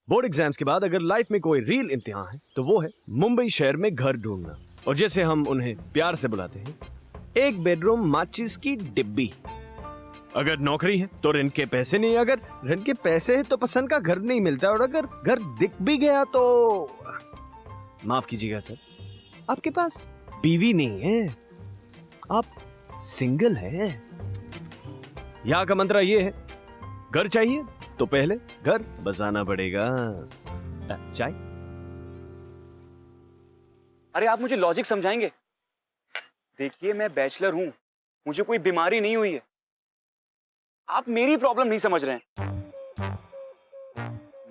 Board exams के बाद अगर लाइफ में कोई रियल इम्तिहान है तो वो है मुंबई शहर में घर ढूंढना, और जैसे हम उन्हें प्यार से बुलाते हैं, एक बेडरूम माचिस की डिब्बी। अगर नौकरी है तो रेंट के पैसे नहीं, अगर रेंट के पैसे है तो पसंद का घर नहीं मिलता, और अगर घर दिख भी गया तो माफ कीजिएगा सर, आपके पास बीवी नहीं है, आप सिंगल है। यहाँ का मंत्र ये है, घर चाहिए तो पहले घर बसाना पड़ेगा। चाय? अरे आप मुझे लॉजिक समझाएंगे? देखिए मैं बैचलर हूं, मुझे कोई बीमारी नहीं हुई है, आप मेरी प्रॉब्लम नहीं समझ रहे हैं।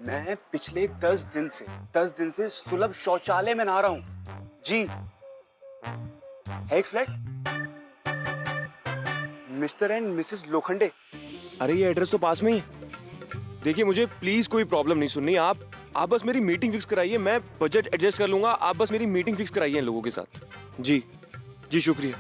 मैं पिछले 10 दिन से सुलभ शौचालय में नहा रहा हूं जी। है एक flat, mister and Mrs Lokhande. अरे ये एड्रेस तो पास में ही है। देखिए मुझे प्लीज कोई प्रॉब्लम नहीं सुननी, आप बस मेरी मीटिंग फिक्स कराइए, मैं बजट एडजस्ट कर लूंगा, आप बस मेरी मीटिंग फिक्स कराइए इन लोगों के साथ। जी जी शुक्रिया।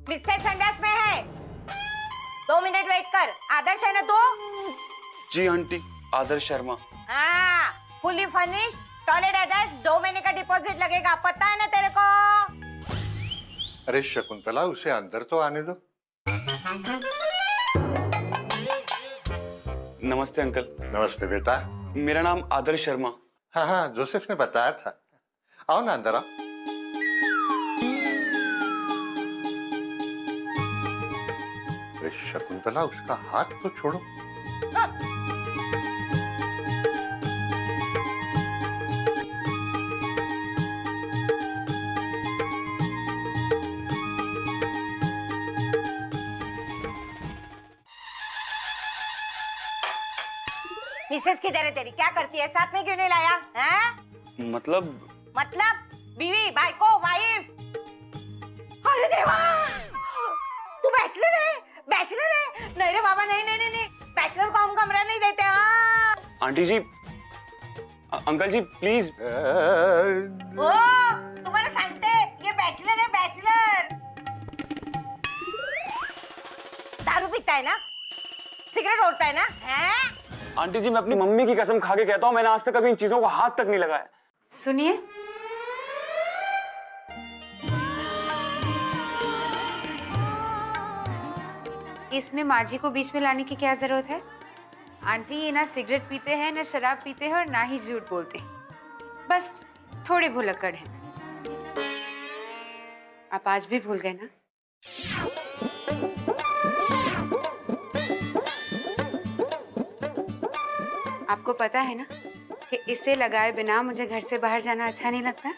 मिस्टर संडास में है, 2 मिनट वेट कर। आदर्श है ना तू? जी आंटी, आदर्श शर्मा। हाँ, फुली फर्निश टॉयलेट अटैच, 2 महीने का डिपॉजिट लगेगा, पता है ना तेरे को? अरे शकुंतला, उसे अंदर तो आने दो। नमस्ते अंकल। नमस्ते बेटा। मेरा नाम आदर्श शर्मा। हाँ हाँ, जोसेफ ने बताया था। आओ ना अंदर आओ। अरे शकुंतला, उसका हाथ तो छोड़ो। मिसेस किधर है तेरी? क्या करती है? साथ में क्यों नहीं लाया? हैं? मतलब बीवी, भाईको, वाइफ। अरे देवा, तू बैचलर है? बैचलर है? नहीं रे बाबा, नहीं नहीं नहीं, बैचलर को हम कमरा नहीं देते। हाँ aunty ji, uncle ji please. ओ, तुम्हारा सांगते, ये बैचलर है, बैचलर। दारू पीता है ना? सिगरेट ओढ़ता है ना? हैं? आंटी जी मैं अपनी मम्मी की कसम खा के कहता हूँ, मैंने आज तक कभी इन चीजों को हाथ तक नहीं लगाया। सुनिए, इसमें माजी को बीच में लाने की क्या जरूरत है? आंटी ये ना सिगरेट पीते हैं, ना शराब पीते हैं, और ना ही झूठ बोलते हैं, बस थोड़े भुलक्कड़ हैं। आप आज भी भूल गए ना? आपको पता है ना कि इसे लगाए बिना मुझे घर से बाहर जाना अच्छा नहीं लगता।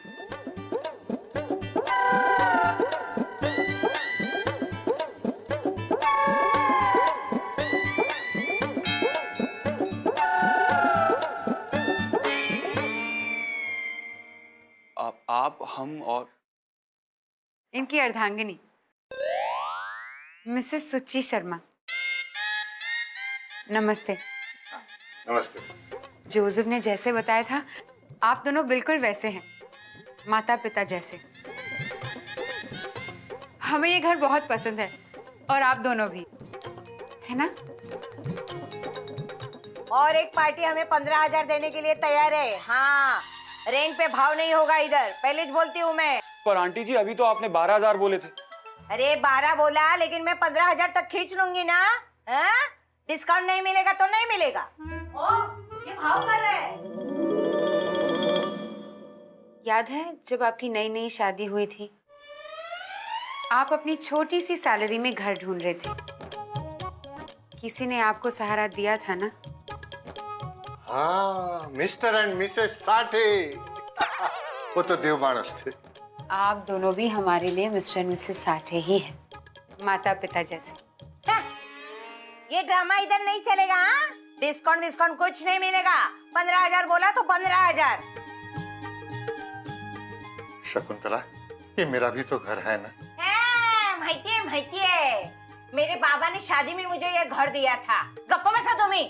आप हम और इनकी अर्धांगिनी मिसेस सुची शर्मा। नमस्ते। नमस्ते। जोसेफ ने जैसे बताया था, आप दोनों बिल्कुल वैसे हैं, माता पिता जैसे। हमें ये घर बहुत पसंद है, और आप दोनों भी, है ना? और एक पार्टी हमें 15,000 देने के लिए तैयार है। हाँ, रेंट पे भाव नहीं होगा इधर, पहले ही बोलती हूँ मैं। पर आंटी जी अभी तो आपने 12,000 बोले थे। अरे 12 बोला, लेकिन मैं 15,000 तक खींच लूंगी ना। डिस्काउंट नहीं मिलेगा तो नहीं मिलेगा। ये भाव कर रहे हैं। याद है जब आपकी नई नई शादी हुई थी, आप अपनी छोटी सी सैलरी में घर ढूंढ रहे थे, किसी ने आपको सहारा दिया था ना? हाँ, मिस्टर एंड मिसेस साठे। वो तो देव मानस थे। आप दोनों भी हमारे लिए मिस्टर एंड मिसेस साठे ही हैं, माता पिता जैसे। ये ड्रामा इधर नहीं चलेगा। हाँ, डिस्काउंट विस्काउंट कुछ नहीं मिलेगा। 15,000 बोला तो 15,000। शकुंतला, ये मेरा भी तो घर है ना। माहिती है। मेरे बाबा ने शादी में मुझे ये घर दिया था। गप्पा बसा तुम्ही।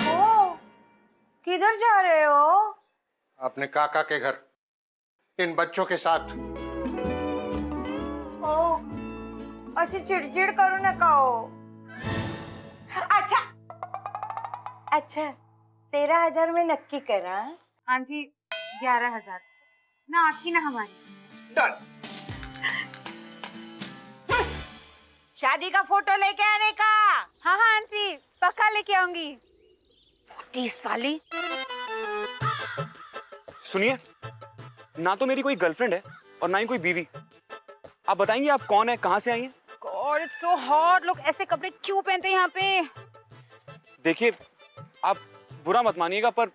ओ, किधर जा रहे हो? अपने काका के घर, इन बच्चों के साथ। ओ, अशी चिडचिड करू नका हो। अच्छा 13,000 में नक्की करा। हाँ जी, 11,000 ना आपकी ना हमारी। डन। शादी का फोटो लेके आने का। हाँ हाँ आंटी, पक्का लेके आऊंगी। 30 साली। सुनिए, ना तो मेरी कोई गर्लफ्रेंड है और ना ही कोई बीवी। आप बताएंगे आप कौन है, कहाँ से आई हैं? God it's so hot. लोग ऐसे कपड़े क्यों पहनते हैं यहाँ पे? देखिए, आप बुरा मत मानिएगा पर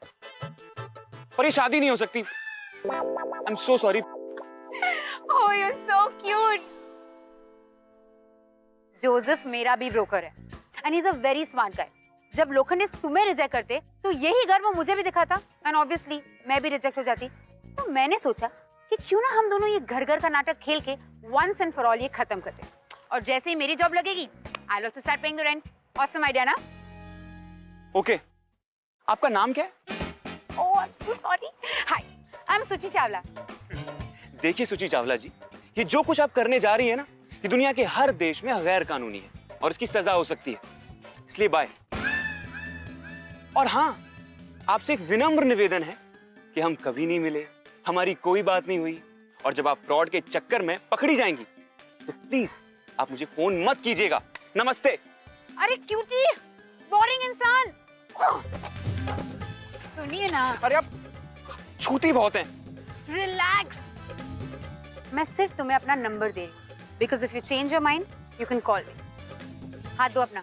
ये शादी नहीं हो सकती। I am so sorry. Oh you are so cute. Joseph मेरा भी ब्रोकर है and he is a very smart guy. जब लोखंडे तुम्हें रिजेक्ट करते तो यही गर्व मुझे भी दिखाता एंड ऑब्वियसली मैं भी रिजेक्ट हो जाती। तो मैंने सोचा कि क्यों ना हम दोनों ये घर घर का नाटक खेल के वंस एंड फॉर ऑल ये खत्म करते हैं। और जैसे ही मेरी जॉब लगेगी I will also start paying the rent. Awesome idea ना? ओके, आपका नाम क्या है? Oh I am so sorry. Hi, I am Suchi Chawla. देखिए सुची चावला जी, ये जो कुछ आप करने जा रही है ना, ये दुनिया के हर देश में गैर कानूनी है और इसकी सजा हो सकती है, इसलिए बाय। और हाँ, आपसे एक विनम्र निवेदन है कि हम कभी नहीं मिले, हमारी कोई बात नहीं हुई, और जब आप फ्रॉड के चक्कर में पकड़ी जाएंगी तो प्लीज आप मुझे फोन मत कीजिएगा। नमस्ते। अरे क्यूटी, बोरिंग इंसान। सुनिए ना। अरे आप छूती बहुत हैं। रिलैक्स। मैं सिर्फ तुम्हें अपना नंबर दे रही हूँ because if you change your mind you can call मी। हाथ दो अपना।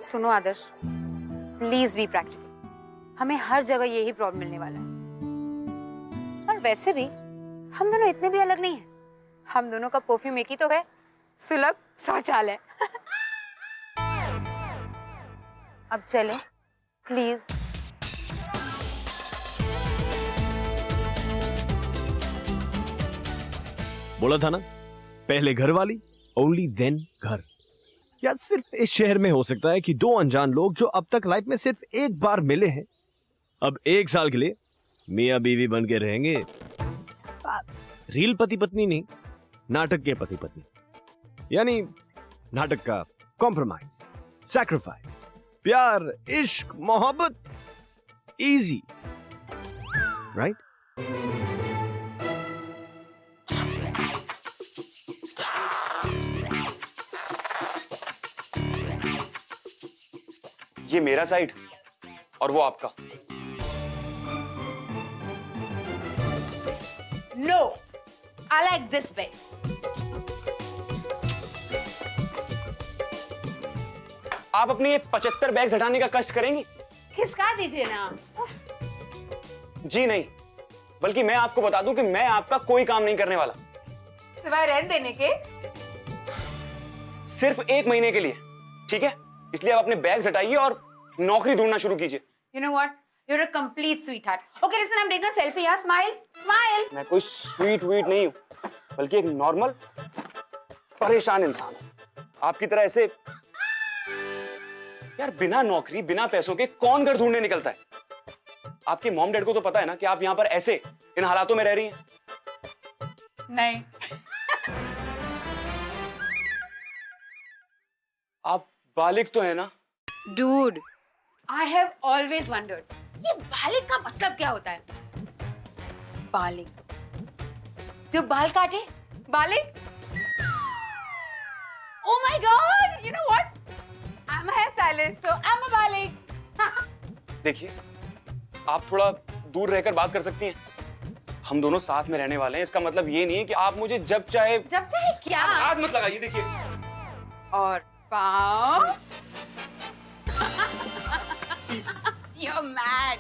सुनो आदर्श, प्लीज बी प्रैक्टिकल। हमें हर जगह यही प्रॉब्लम मिलने वाला है। और वैसे भी हम दोनों इतने भी अलग नहीं हैं। हम दोनों का परफ्यूम एक ही तो है, सुलभ शौचालय। अब चले प्लीज। बोला था ना, पहले घर वाली, ओनली देन घर। या सिर्फ इस शहर में हो सकता है कि दो अनजान लोग जो अब तक लाइफ में सिर्फ एक बार मिले हैं, अब 1 साल के लिए मियां बीवी बन के रहेंगे। रियल पति पत्नी नहीं, नाटक के पति पत्नी। यानी नाटक का कॉम्प्रोमाइज, सैक्रिफाइस, प्यार, इश्क, मोहब्बत, इजी, राइट? ये मेरा साइड और वो आपका। No, I like this way. आप अपने ये 75 बैग्स हटाने का कष्ट करेंगी? खिसका दीजिए ना। जी नहीं, बल्कि मैं आपको बता दूं कि मैं आपका कोई काम नहीं करने वाला, सिवाय रहन देने के। सिर्फ 1 महीने के लिए, ठीक है? इसलिए आप अपने बैग्स हटाइए और नौकरी ढूंढना शुरू कीजिए। You know what? You're a complete sweetheart. Okay, listen, I'm taking a selfie. Yeah, smile, smile. मैं कोई स्वीट वीट नहीं हूं, बल्कि एक नॉर्मल परेशान इंसान हूं। आपकी तरह ऐसे यार बिना नौकरी, बिना पैसों के कौन घर ढूंढने निकलता है? आपके मॉम डैड को तो पता है ना कि आप यहां पर ऐसे इन हालातों में रह रही हैं। नहीं। आप बालिग तो है ना? Dude, I have always wondered, ये बालिग का मतलब क्या होता है? बालिग, जो बाल काटे, बालिग? Oh my God! You know what? I'm a hairstylist, so I'm a बालिग। देखिए, आप थोड़ा दूर रहकर बात कर सकती हैं। हम दोनों साथ में रहने वाले हैं, इसका मतलब ये नहीं है कि आप मुझे जब चाहे क्या? हाथ मत लगाइए। देखिए, और पाँव? You're mad.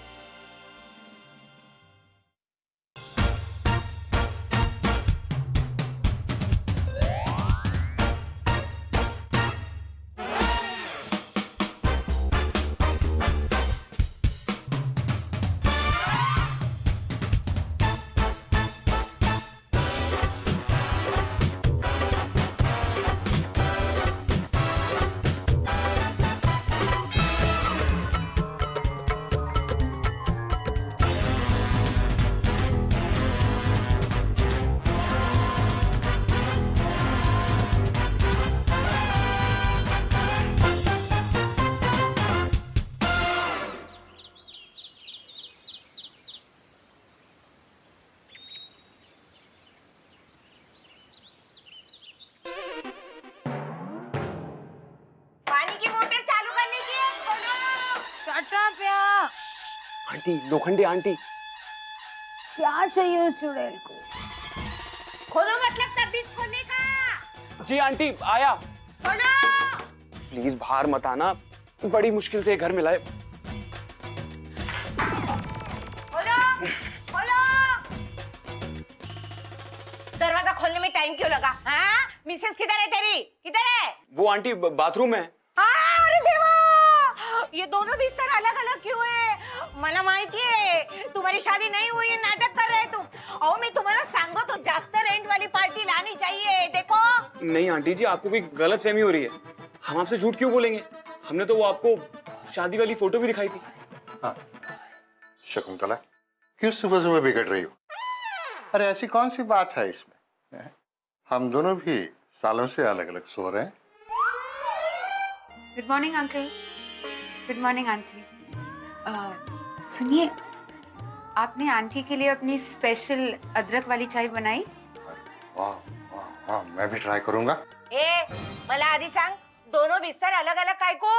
Aunty, Lokhande aunty. क्या चाहिए उस चुड़ैल को? खोलो मतलब तबीयत खोलने का। जी आंटी, आया। खोलो। प्लीज बाहर मत आना, बड़ी मुश्किल से घर मिला है। खोलो, खोलो। दरवाजा खोलने में टाइम क्यों लगा? हाँ? मिसेस किधर है तेरी? किधर है? वो आंटी बाथरूम में है। हाँ, अरे देवा! ये दोनों बिस्तर अलग अलग क्यों है? मला माहिती है तुम्हारी शादी नहीं हुई है, नाटक कर रहे तुम। और मैं तुम्हाला सांगो तो जास्त रेंट वाली पार्टी लानी चाहिए। देखो नहीं आंटी जी, आपको कोई गलतफहमी हो रही है। हम आपसे झूठ क्यों बोलेंगे? हमने तो वो आपको शादी वाली फोटो भी दिखाई थी। हाँ शकुंतला, क्यों सुबह सुबह बिगड़ रही हो? अरे ऐसी कौन सी बात है इसमें? हम दोनों भी सालों से अलग अलग सो रहे हैं। Good morning uncle. Good morning aunty. सुनिए, आपने आंटी के लिए अपनी स्पेशल अदरक वाली चाय बनाई? वाह वाह वाह, मैं भी ट्राई करूंगा। ए, मला आधी सांग, दोनों बिस्तर अलग अलग काय को?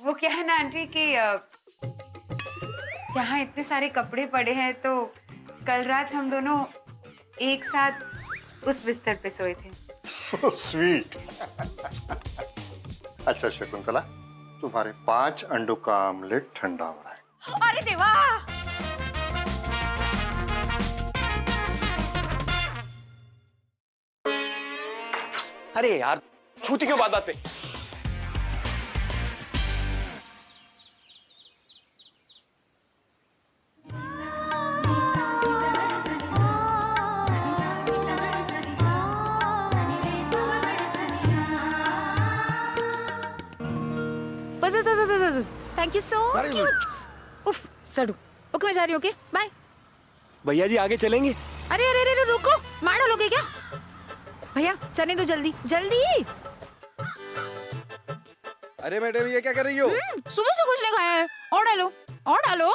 वो क्या है ना आंटी कि यहाँ इतने सारे कपड़े पड़े हैं, तो कल रात हम दोनों एक साथ उस बिस्तर पे सोए थे। So sweet. अच्छा शकुंतला, तुम्हारे 5 अंडों का आमलेट ठंडा हो रहा है। अरे देवा! अरे यार, छूती क्यों बात बात पे? बस थैंक यू सो क्यूट। उफ सड़ू। ओके मैं जा रही हूँ। Okay bye. भैया जी आगे चलेंगे? अरे अरे अरे रुको, मार डालोगे क्या? भैया चले तो जल्दी जल्दी। अरे मैडम, ये क्या कर रही हो? सुबह से कुछ नहीं खाया है। और डालो और डालो।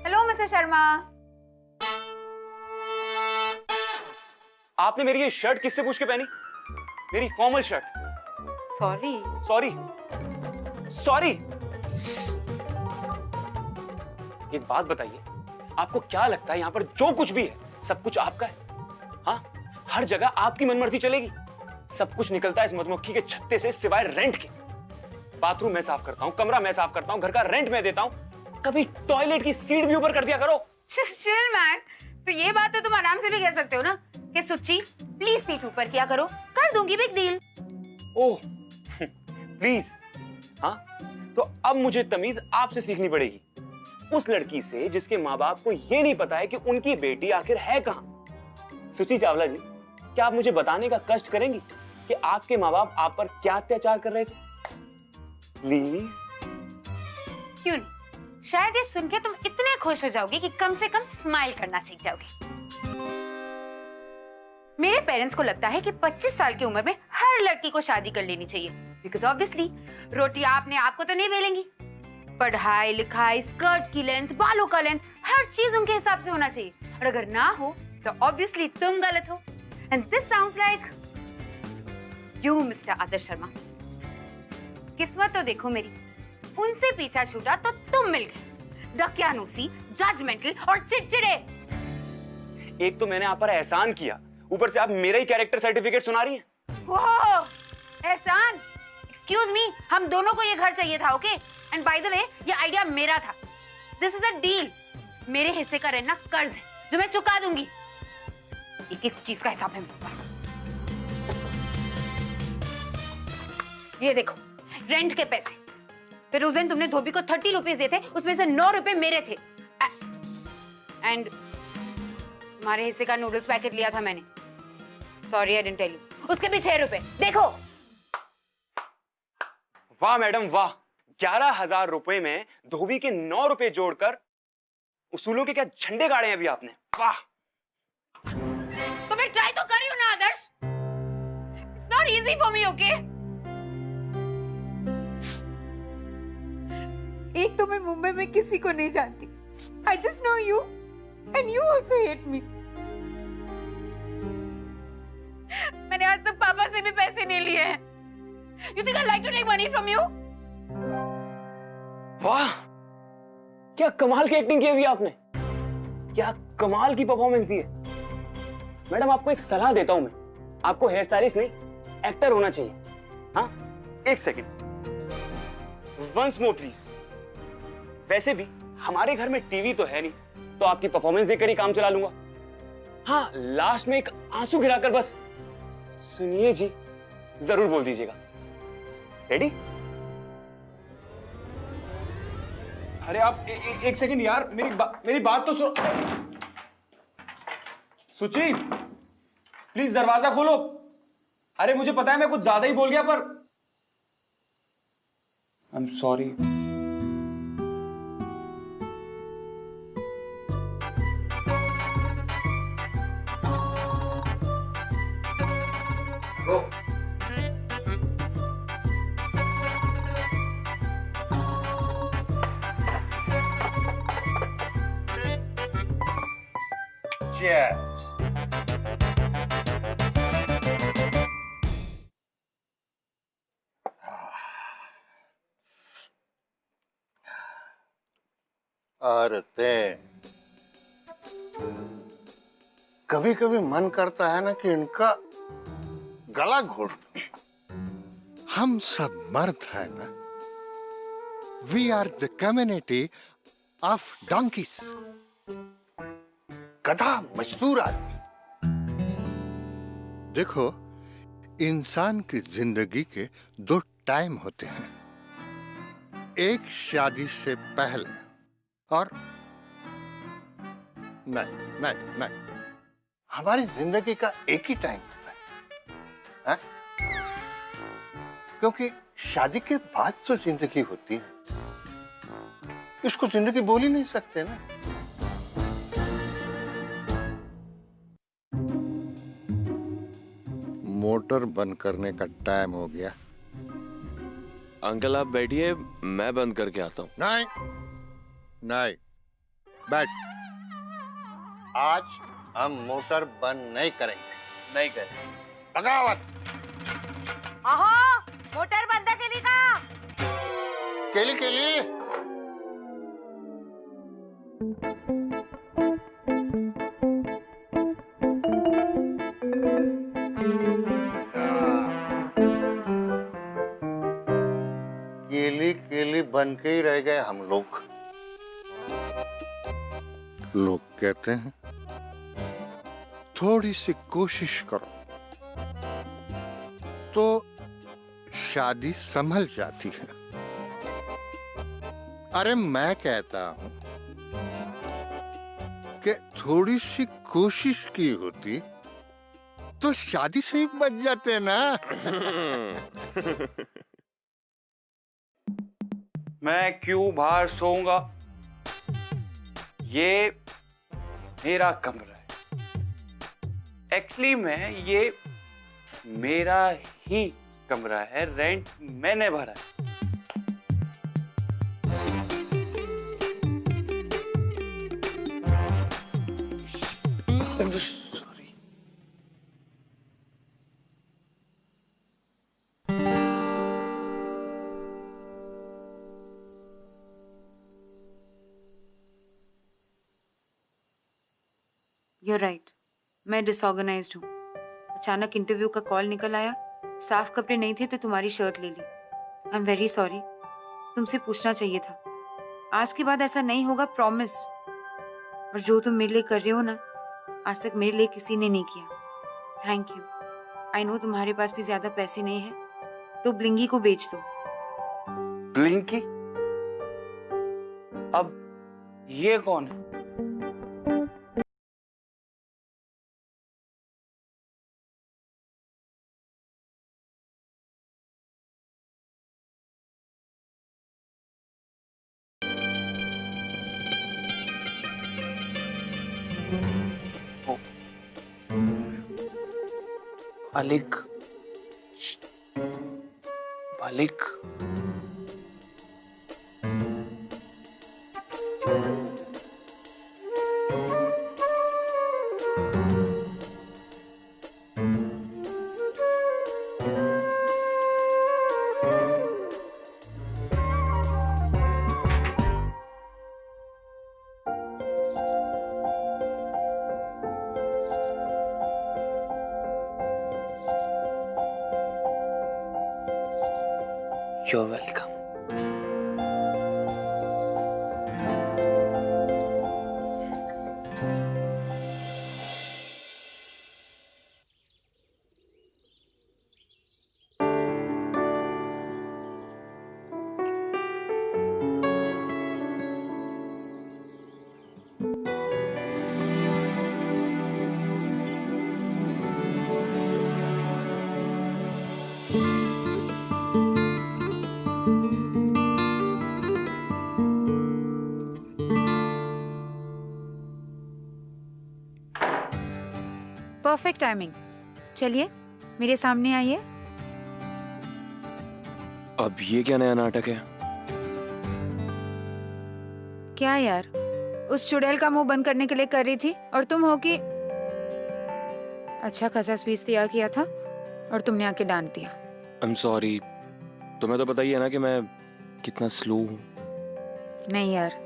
Hello mister Sharma. आपने मेरी ये शर्ट किससे पूछ के पहनी? मेरी formal shirt. Sorry. Sorry sorry. एक बात बताइए, आपको क्या लगता है यहाँ पर जो कुछ भी है सब कुछ आपका है? हाँ, हर जगह आपकी मनमर्जी चलेगी। सब कुछ निकलता है इस मधुमक्खी के छत्ते से, सिवाय रेंट के। बाथरूम मैं साफ करता हूँ, कमरा मैं साफ करता हूँ, घर का रेंट मैं देता हूँ। कभी टॉयलेट की सीट भी ऊपर कर दिया करो। चिल मैन, तो ये बात तो तुम आराम से भी कह सकते हो ना कि सुच्ची प्लीज सीट ऊपर किया करो, कर दूंगी बिग डील। Oh please. हाँ, तो अब मुझे तमीज आपसे सीखनी पड़ेगी, उस लड़की से जिसके माँ बाप को ये नहीं पता है कि उनकी बेटी आखिर है कहाँ। सुची चावला जी, क्या आप मुझे बताने का कष्ट करेंगी कि आपके माँ बाप आप पर क्या अत्याचार कर रहे थे? प्लीज। क्यों नहीं, शायद ये सुन के तुम इतने खुश हो जाओगे कि कम से कम स्माइल करना सीख जाओगे। मेरे पेरेंट्स को लगता है कि 25 साल की उम्र में हर लड़की को शादी कर लेनी चाहिए, बिकॉज ऑब्वियसली रोटी आपने आपको तो नहीं बेलेंगी। पढ़ाई लिखाई, स्कर्ट की लेंथ, बालों का लेंथ, हर चीज उनके हिसाब से होना चाहिए, और अगर ना हो तो ऑब्वियसली तुम गलत हो। And this sounds like you mister Adarsh Sharma. किस्मत तो देखो मेरी, उनसे पीछा छूटा तो तुम मिल गए। डकियानूसी, जजमेंटल और चिड़चिड़े। एक तो मैंने आप पर एहसान किया, ऊपर से आप मेरा ही कैरेक्टर सर्टिफिकेट सुना रही हैं। ओह, एहसान। एक्सक्यूज मी, हम दोनों को ये घर चाहिए था, okay? And by the way, ये आइडिया मेरा था। This is a deal. मेरे हिस्से का रेंट ना कर्ज है जो मैं चुका दूंगी। एक एक चीज का हिसाब है मेरे पास। ये देखो, रेंट के पैसे। फिर उस दिन तुमने धोबी को 30 रुपीज दिए थे, उसमें से 9 रुपए मेरे थे। एंड तुम्हारे हिस्से का नूडल्स पैकेट लिया था मैंने। Sorry I didn't tell you. उसके भी 6 रुपए। देखो। वाह मैडम वाह, 11,000 रुपए में धोबी के 9 रुपए जोड़कर उसूलों के क्या झंडे गाड़े हैं अभी आपने। वाह। तो मैं ट्राई तो कर रही हूँ ना Adarsh. It's not easy for me, okay? एक तो मैं मुंबई में किसी को नहीं जानती। I just know you and you also hate me. मैंने आज तक पापा से भी पैसे नहीं लिए हैं। You think I'd like to take money from you? वाह, क्या कमाल की एक्टिंग की अभी आपने, क्या कमाल की परफॉर्मेंस दी है। मैडम आपको एक सलाह देता हूं मैं, आपको हेयर स्टाइलिस्ट नहीं एक्टर होना चाहिए। हाँ, एक सेकंड, वंस मोर प्लीज। वैसे भी हमारे घर में टीवी तो है नहीं, तो आपकी परफॉर्मेंस देखकर ही काम चला लूंगा। हाँ, लास्ट में एक आंसू गिराकर बस सुनिए जी, जरूर बोल दीजिएगा। रेडी? अरे आप एक सेकंड यार, मेरी बात तो सुन। सुची, प्लीज दरवाजा खोलो। अरे मुझे पता है मैं कुछ ज्यादा ही बोल गया, पर आई एम सॉरी। Cheers. औरतें, कभी कभी मन करता है ना कि इनका गला घोट दूं। हम सब मर्द है ना, we are the community of donkeys, गधा मजदूर आदमी। देखो, इंसान की जिंदगी के 2 टाइम होते हैं, एक शादी से पहले और नहीं, हमारी जिंदगी का एक ही टाइम होता है, क्योंकि शादी के बाद जो जिंदगी होती है, इसको जिंदगी बोल ही नहीं सकते ना। मोटर बंद करने का टाइम हो गया। अंकल आप बैठिए, मैं बंद करके आता हूँ। नहीं, बैठ। आज हम मोटर बंद नहीं करेंगे। नहीं करें। बगावत। अहो, मोटर बंद केली का? केली। केली बन के ही रह गए हम लोग। लोग कहते हैं थोड़ी सी कोशिश करो तो शादी संभल जाती है। अरे मैं कहता हूं कि थोड़ी सी कोशिश की होती तो शादी से ही बच जाते ना। मैं क्यों बाहर सोऊंगा? ये मेरा कमरा है। एक्चुअली में ये मेरा ही कमरा है, रेंट मैंने भरा है। सॉरी। You're right. मैं डिसऑर्गेनाइज्ड हूँ। अचानक इंटरव्यू का कॉल निकल आया, साफ कपड़े नहीं थे तो तुम्हारी शर्ट ले ली। I am very sorry. तुमसे पूछना चाहिए था। आज के बाद ऐसा नहीं होगा, प्रॉमिस। और जो तुम मेरे लिए कर रहे हो ना, आज तक मेरे लिए किसी ने नहीं किया। Thank you. आई नो तुम्हारे पास भी ज्यादा पैसे नहीं है, तो ब्लिंगी को बेच दो। ब्लिंकी? अब ये कौन है? अलिक अलिक You're welcome. Perfect timing. चलिए मेरे सामने आइए। अब ये क्या नया नाटक है? क्या यार, उस चुड़ैल का मुंह बंद करने के लिए कर रही थी और तुम हो कि अच्छा खासा स्पीच तैयार किया था और तुमने आके डांट दिया। I am sorry. तुम्हें तो पता ही है ना कि मैं कितना स्लो हूँ। नहीं यार,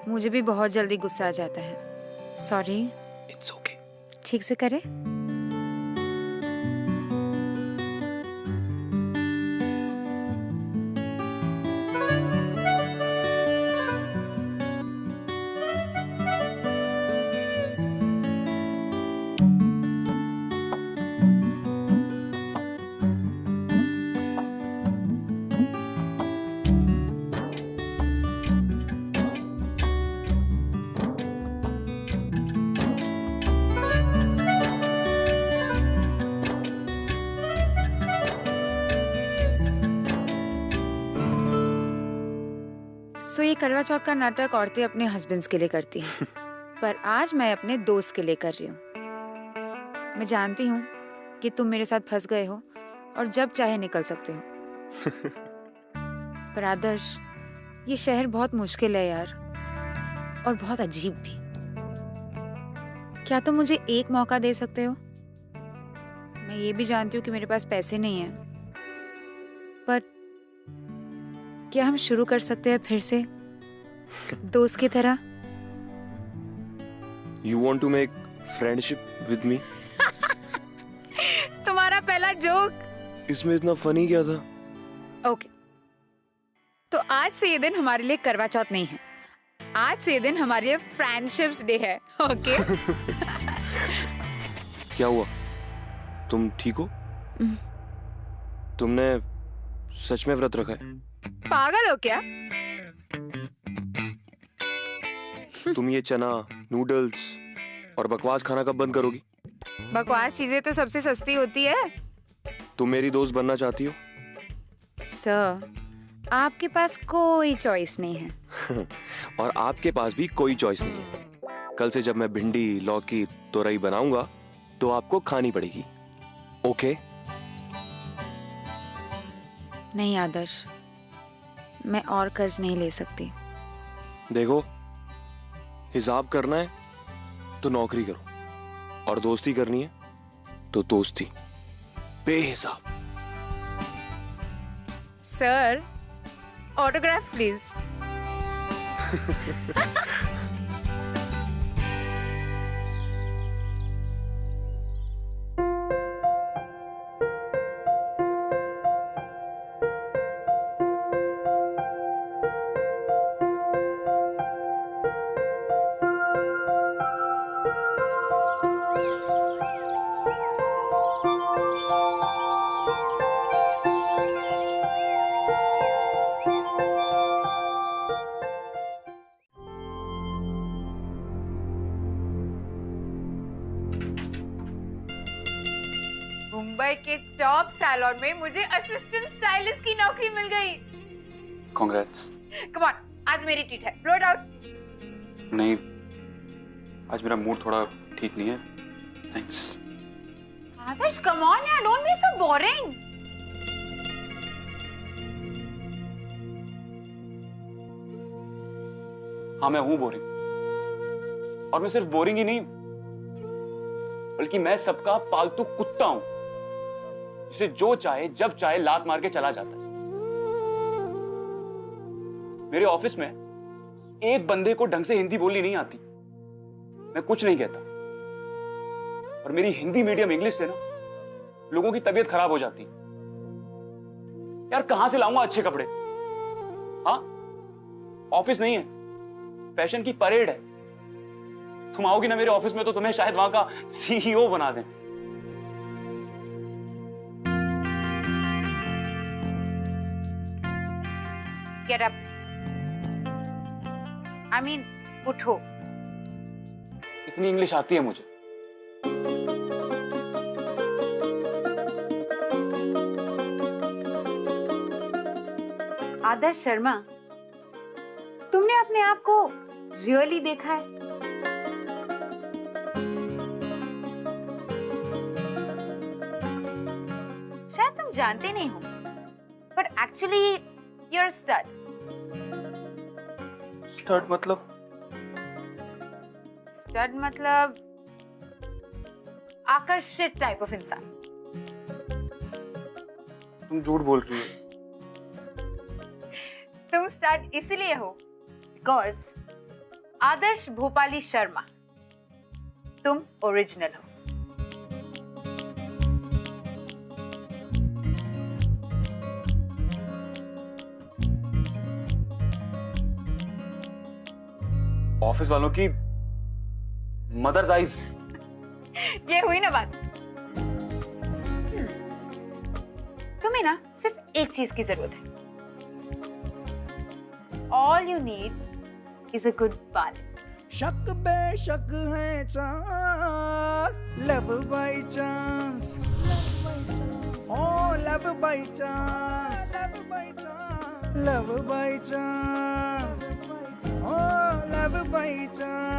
मुझे भी बहुत जल्दी गुस्सा आ जाता है। सॉरी। It's okay. ठीक से करे। सो ये करवा चौथ का नाटक औरतें अपने हस्बैंड्स के लिए करती हैं, पर आज मैं अपने दोस्त के लिए कर रही हूँ। मैं जानती हूँ कि तुम मेरे साथ फंस गए हो और जब चाहे निकल सकते हो। पर आदर्श, ये शहर बहुत मुश्किल है यार, और बहुत अजीब भी। क्या तुम मुझे एक मौका दे सकते हो? मैं ये भी जानती हूँ कि मेरे पास पैसे नहीं हैं, पर क्या हम शुरू कर सकते हैं फिर से दोस्त की तरह? You want to make friendship with me? तुम्हारा पहला जोक। इसमें इतना फनी क्या था? ओके, तो आज से ये दिन हमारे लिए करवा चौथ नहीं है, आज से ये दिन हमारे लिए फ्रेंडशिप्स डे है। ओके? क्या हुआ? तुम ठीक हो? तुमने सच में व्रत रखा है? पागल हो क्या? तुम ये चना, नूडल्स और बकवास खाना कब बंद करोगी? बकवास चीजें तो सबसे सस्ती होती है। तुम मेरी दोस्त बनना चाहती हो? सर, आपके पास कोई चॉइस नहीं है। और आपके पास भी कोई चॉइस नहीं है। कल से जब मैं भिंडी, लौकी, तोरई बनाऊंगा तो आपको खानी पड़ेगी। ओके? नहीं आदर्श, मैं और कर्ज नहीं ले सकती। देखो, हिसाब करना है तो नौकरी करो, और दोस्ती करनी है तो दोस्ती बेहिसाब। Sir, autograph please. मुंबई के टॉप सैलून में मुझे असिस्टेंट स्टाइलिस्ट की नौकरी मिल गई। कांग्रेट्स। कम ऑन, आज मेरी ट्रीट है, ब्लो इट आउट। नहीं, आज मेरा मूड थोड़ा ठीक नहीं है। थैंक्स। आदर्श, कम ऑन यार, डोंट बी सो बोरिंग। हाँ, मैं हूं बोरिंग, और मैं सिर्फ बोरिंग ही नहीं हूं, बल्कि मैं सबका पालतू कुत्ता हूं, जिसे जो चाहे जब चाहे लात मार के चला जाता है। मेरे ऑफिस में एक बंदे को ढंग से हिंदी बोलनी नहीं आती, मैं कुछ नहीं कहता, और मेरी हिंदी मीडियम इंग्लिश से ना लोगों की तबीयत खराब हो जाती। यार, कहां से लाऊंगा अच्छे कपड़े? हाँ, ऑफिस नहीं है, फैशन की परेड है। तुम आओगी ना मेरे ऑफिस में तो तुम्हें शायद वहां का सीईओ बना दें। Get up. आई मीन, उठो। इतनी इंग्लिश आती है मुझे। आदर्श शर्मा, तुमने अपने आप को रियली देखा है? शायद तुम जानते नहीं हो, पर actually you are stud. Stud मतलब? स्टड मतलब आकर्षित टाइप ऑफ इंसान। तुम झूठ बोल रही हो। तुम स्टड इसलिए हो बिकॉज आदर्श भोपाली शर्मा, तुम ओरिजिनल हो। ऑफिस वालों की मदर्स आइज। ये हुई ना बात। तुम्हें ना सिर्फ एक चीज की जरूरत है। All you need is a good balance. शक बेशक है chance, love by chance, oh love by chance, love by chance, oh love by chance.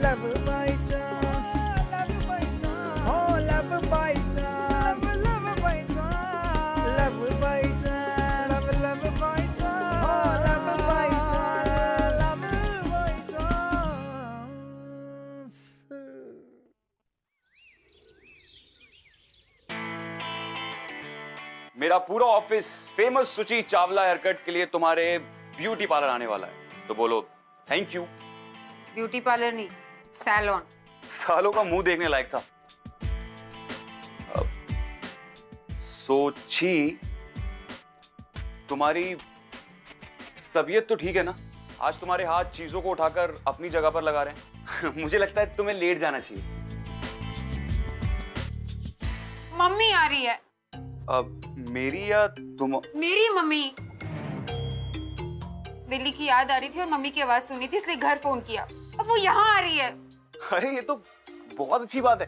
Love by chance, love by chance, oh love by chance, love by chance, love by chance, love by chance, oh love by chance, love by chance. मेरा पूरा office famous सुची Chawla hair cut के लिए तुम्हारे beauty parlour आने वाला है, तो बोलो थैंक यू। ब्यूटी पार्लर नहीं, सैलून। सालों का मुंह देखने लायक था। सोची, तुम्हारी तबीयत तो ठीक है ना? आज तुम्हारे हाथ चीजों को उठाकर अपनी जगह पर लगा रहे हैं। मुझे लगता है तुम्हें लेट जाना चाहिए। मम्मी आ रही है। अब मेरी या तुम? मेरी मम्मी। दिल्ली की याद आ रही थी और मम्मी की आवाज सुनी थी, इसलिए घर फोन किया। अब वो यहाँ आ रही है। अरे ये तो बहुत अच्छी बात है।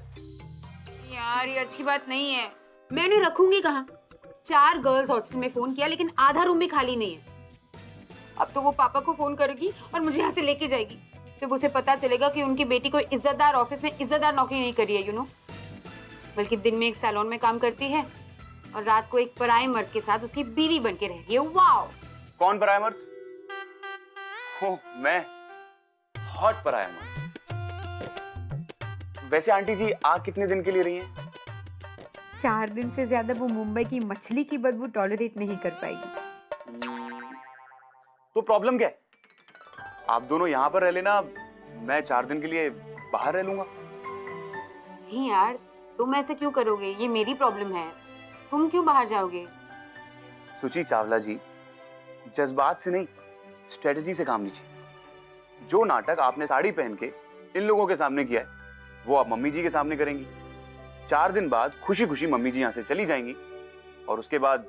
यार, ये अच्छी बात नहीं है। मैंने रखूंगी कहाँ? 4 गर्ल्स हॉस्टल में फोन किया, लेकिन आधा रूम भी खाली नहीं है। अब तो वो पापा को फोन करेगी और मुझे यहाँ से लेके जाएगी। फिर उसे पता चलेगा कि उनकी बेटी कोई इज्जतदार ऑफिस में इज्जतदार नौकरी नहीं करी है, यू नो, बल्कि दिन में एक सैलून में काम करती है और रात को एक पराये मर्द के साथ उसकी बीवी बन के रह रही है। वाओ! कौन पराया मर्द? हो, मैं हॉट पराया मर्द। वैसे आंटी जी, आप कितने दिन के लिए रही हैं? 4 दिन से ज्यादा वो मुंबई की मछली की बदबू टॉलरेट नहीं कर पाएगी। तो प्रॉब्लम क्या है? आप दोनों यहाँ पर रह लेना, मैं 4 दिन के लिए बाहर रह लूंगा। नहीं यार, तुम ऐसे क्यों करोगे? ये मेरी प्रॉब्लम है। तुम क्यों बाहर जाओगे? सुची चावला जी, जज्बात से नहीं, स्ट्रेटजी से काम लीजिए। जो नाटक आपने साड़ी पहन के इन लोगों के सामने किया है, वो आप मम्मी जी के सामने करेंगी। 4 दिन बाद खुशी खुशी मम्मी जी यहाँ से चली जाएंगी और उसके बाद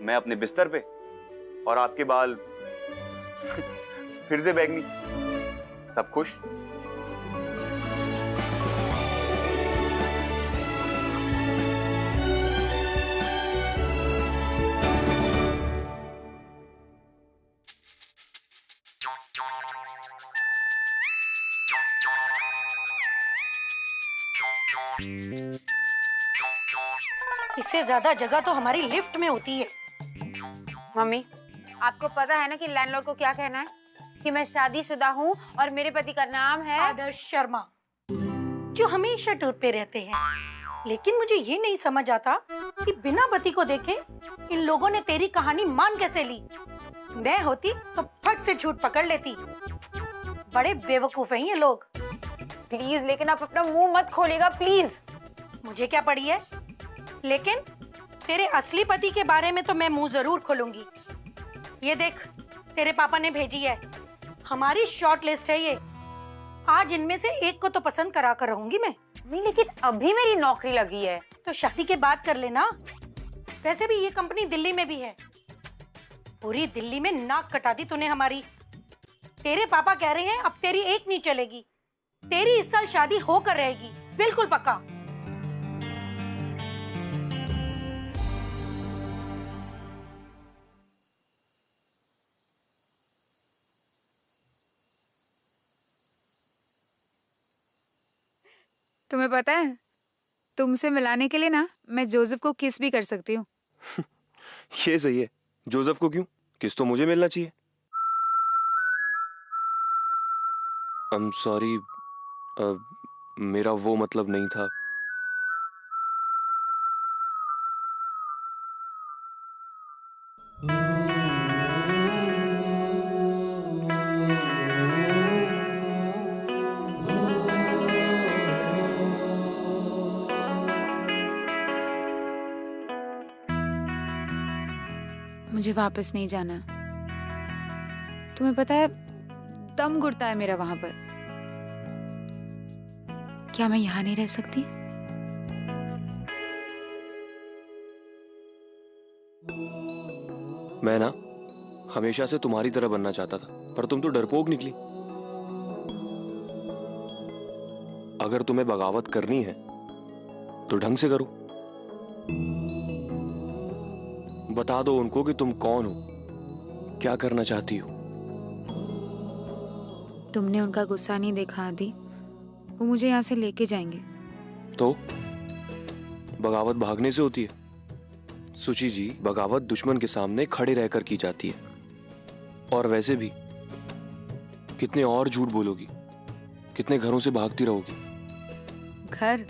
मैं अपने बिस्तर पे और आपके बाल फिर से बैगनी। सब खुश। इससे ज्यादा जगह तो हमारी लिफ्ट में होती है। मम्मी, आपको पता है ना कि लैंडलॉर्ड को क्या कहना है? कि मैं शादीशुदा हूँ और मेरे पति का नाम है आदर्श शर्मा, जो हमेशा टूर पे रहते हैं। लेकिन मुझे ये नहीं समझ आता कि बिना पति को देखे इन लोगों ने तेरी कहानी मान कैसे ली। मैं होती तो फट से झूठ पकड़ लेती। बड़े बेवकूफ हैं ये लोग। प्लीज, लेकिन आप अपना मुंह मत खोलिएगा प्लीज। मुझे क्या पड़ी है, लेकिन तेरे असली पति के बारे में तो मैं मुंह जरूर खोलूंगी। ये देख, तेरे पापा ने भेजी है, हमारी शॉर्ट लिस्ट है ये। आज इनमें से एक को तो पसंद करा कर रहूंगी मैं। लेकिन अभी मेरी नौकरी लगी है। तो शादी के बाद कर लेना। वैसे भी ये कंपनी दिल्ली में भी है। पूरी दिल्ली में नाक कटा दी तूने हमारी। तेरे पापा कह रहे हैं अब तेरी एक नहीं चलेगी। तेरी इस साल शादी होकर रहेगी, बिल्कुल पक्का। तुम्हें पता है, तुमसे मिलाने के लिए ना मैं जोसेफ को किस भी कर सकती हूँ। ये सही है। जोसेफ को क्यों? किस तो मुझे मिलना चाहिए। I'm sorry, मेरा वो मतलब नहीं था। मुझे वापस नहीं जाना। तुम्हें पता है, दम घुटता है मेरा वहां पर। क्या मैं यहाँ नहीं रह सकती? मैं ना हमेशा से तुम्हारी तरह बनना चाहता था, पर तुम तो डरपोक निकली। अगर तुम्हें बगावत करनी है तो ढंग से करो। बता दो उनको कि तुम कौन हो, क्या करना चाहती हो। तुमने उनका गुस्सा नहीं देखा आदि। वो मुझे यहाँ से लेके जाएंगे। तो बगावत भागने से होती है? सुची जी, बगावत दुश्मन के सामने खड़े रहकर की जाती है। और वैसे भी कितने और झूठ बोलोगी, कितने घरों से भागती रहोगी। घर?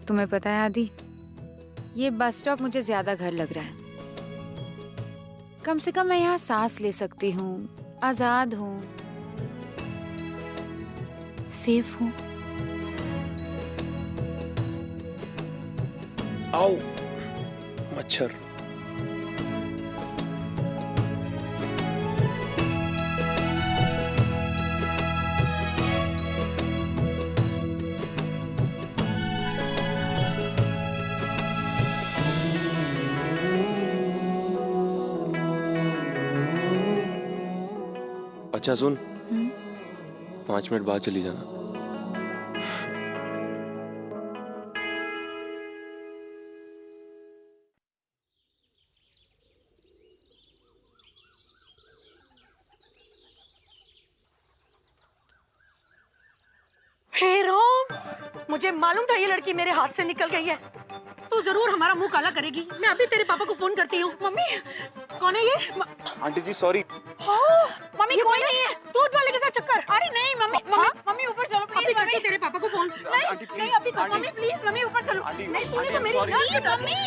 तुम्हें पता है आदि, ये बस स्टॉप मुझे ज्यादा घर लग रहा है। कम से कम मैं यहाँ सांस ले सकती हूँ, आजाद हूँ, सेफ हूँ। आओ मच्छर। अच्छा सुन, 5 मिनट बाद चली जाना। हे राम, मुझे मालूम था ये लड़की मेरे हाथ से निकल गई है। तू जरूर हमारा मुंह काला करेगी। मैं अभी तेरे पापा को फोन करती हूँ। मम्मी, कौन है ये? आंटी जी सॉरी। मम्मी कौन नहीं है? दूध वाले के साथ चक्कर? अरे नहीं मम्मी, मम्मी ऊपर चलो प्लीज। अभी करती तेरे पापा को फोन। नहीं अभी कर मम्मी, प्लीज मम्मी ऊपर चलो। नहीं तूने तो मेरी प्लीज मम्मी।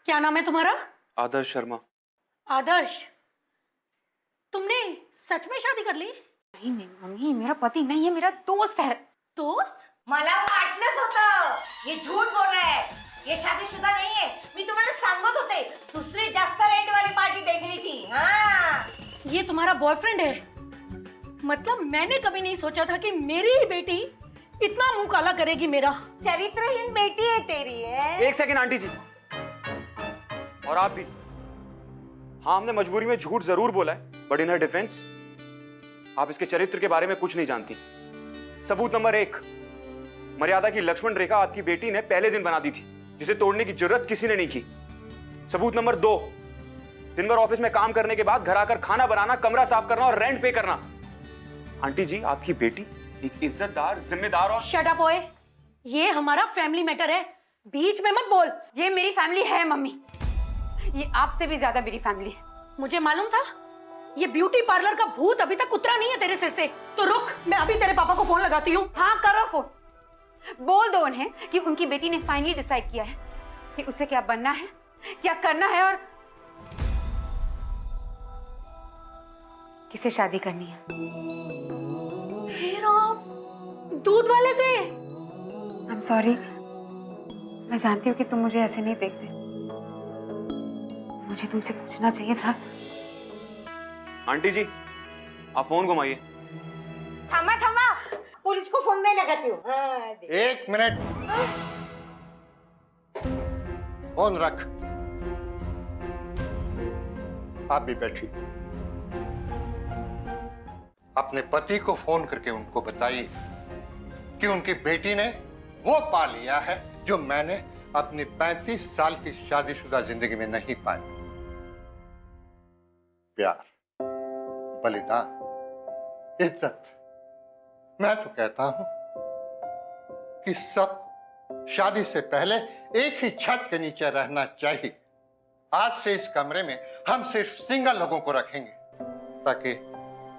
क्या नाम है तुम्हारा? आदर्श शर्मा। आदर्श, तुमने सच में शादी कर ली? नहीं नहीं मम्मी, मेरा पति नहीं है, मेरा दोस्त है। दोस्त? मला वाटलंच होतं, ये झूठ बोल रहा है। ये शादीशुदा नहीं है. मी तुम्हाला सांगत होते दुसरी जास्त रेंट वाली पार्टी देखनी थी. हाँ. ये तुम्हारा बॉयफ्रेंड है? मतलब मैंने कभी नहीं सोचा था कि मेरी ही बेटी इतना मुंह काला करेगी मेरा. चरित्रहीन बेटी है तेरी है. एक सेकंड आंटी जी, और आप भी. हाँ, हमने मजबूरी में झूठ जरूर बोला है, बट इन हर डिफेंस आप इसके चरित्र के बारे में कुछ नहीं जानती. सबूत नंबर 1, मर्यादा की लक्ष्मण रेखा आपकी बेटी ने पहले दिन बना दी थी, जिसे तोड़ने की जरूरत किसी ने नहीं की. सबूत नंबर 2, दिन भर ऑफिस में काम करने के बाद घर आकर खाना बनाना, कमरा साफ करना और रेंट पे करना. आंटी जी, आपकी बेटी एक इज्जतदार, जिम्मेदार और शट अप ओए, ये हमारा फैमिली मैटर है, बीच में मत बोल. ये मेरी फैमिली है मम्मी, ये आपसे भी ज्यादा मेरी फैमिली है. मुझे मालूम था. ये ब्यूटी पार्लर का भूत अभी तक उतरा नहीं है तेरे सिर से. तो रुक, मैं अभी तेरे पापा को फोन लगाती हूँ. हाँ करो फोन, बोल दो उन्हें कि उनकी बेटी ने फाइनली डिसाइड किया है कि उसे क्या बनना है, क्या करना है और किसे शादी करनी है. हे राम, दूध वाले से. आई एम सॉरी, मैं जानती हूँ कि तुम मुझे ऐसे नहीं देखते. मुझे तुमसे पूछना चाहिए था. आंटी जी, आप फोन घुमाइए. थांबा थांबा, पुलिस को फोन में लगाती हूँ. हाँ, देख. 1 मिनट. फोन रख. आप भी बैठिए. अपने पति को फोन करके उनको बताइए कि उनकी बेटी ने वो पा लिया है जो मैंने अपनी 35 साल की शादीशुदा जिंदगी में नहीं पाया. प्यार, बलिदान, इज्जत. मैं तो कहता हूं कि सब शादी से पहले एक ही छत के नीचे रहना चाहिए. आज से इस कमरे में हम सिर्फ सिंगल लोगों को रखेंगे ताकि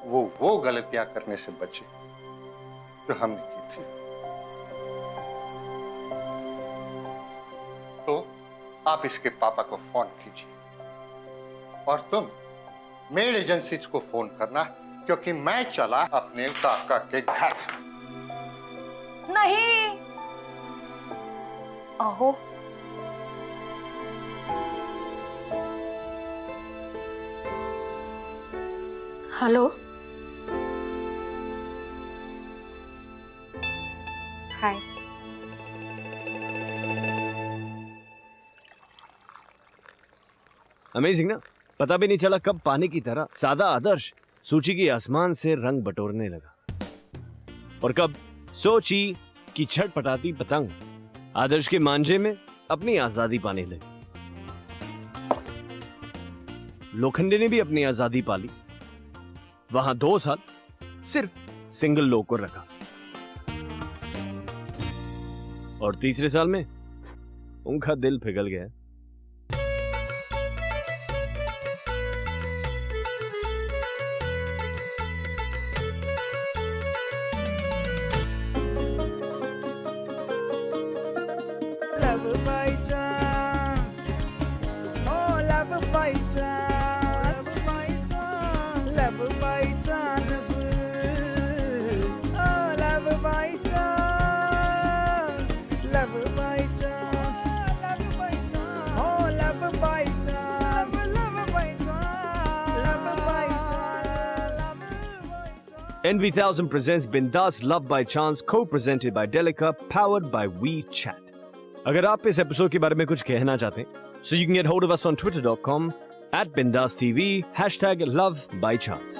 वो गलतियां करने से बचे जो हमने की थी. तो आप इसके पापा को फोन कीजिए और तुम मेड एजेंसीज को फोन करना, क्योंकि मैं चला अपने काका के घर. नहीं. अहो, हेलो. हाय. अमेजिंग ना, पता भी नहीं चला कब पानी की तरह सादा आदर्श सूची की आसमान से रंग बटोरने लगा और कब सोची की छटपटाती पतंग आदर्श के मांझे में अपनी आजादी पाने लगी. लोखंडे ने भी अपनी आजादी पाली. वहां 2 साल सिर्फ सिंगल लोग को रखा और तीसरे साल में उनका दिल पिघल गया. Love by chance. Oh, love by chance. Love by chance. Oh, love by chance. Love by chance. Oh, love by chance. Love by chance. Love by chance. NV1000 presents Bindas Love by Chance, co-presented by Delica, powered by WeChat. अगर आप इस episode के बारे में कुछ कहना चाहते हैं, so you can get hold of us on twitter.com/BindasTV, #LoveByChance.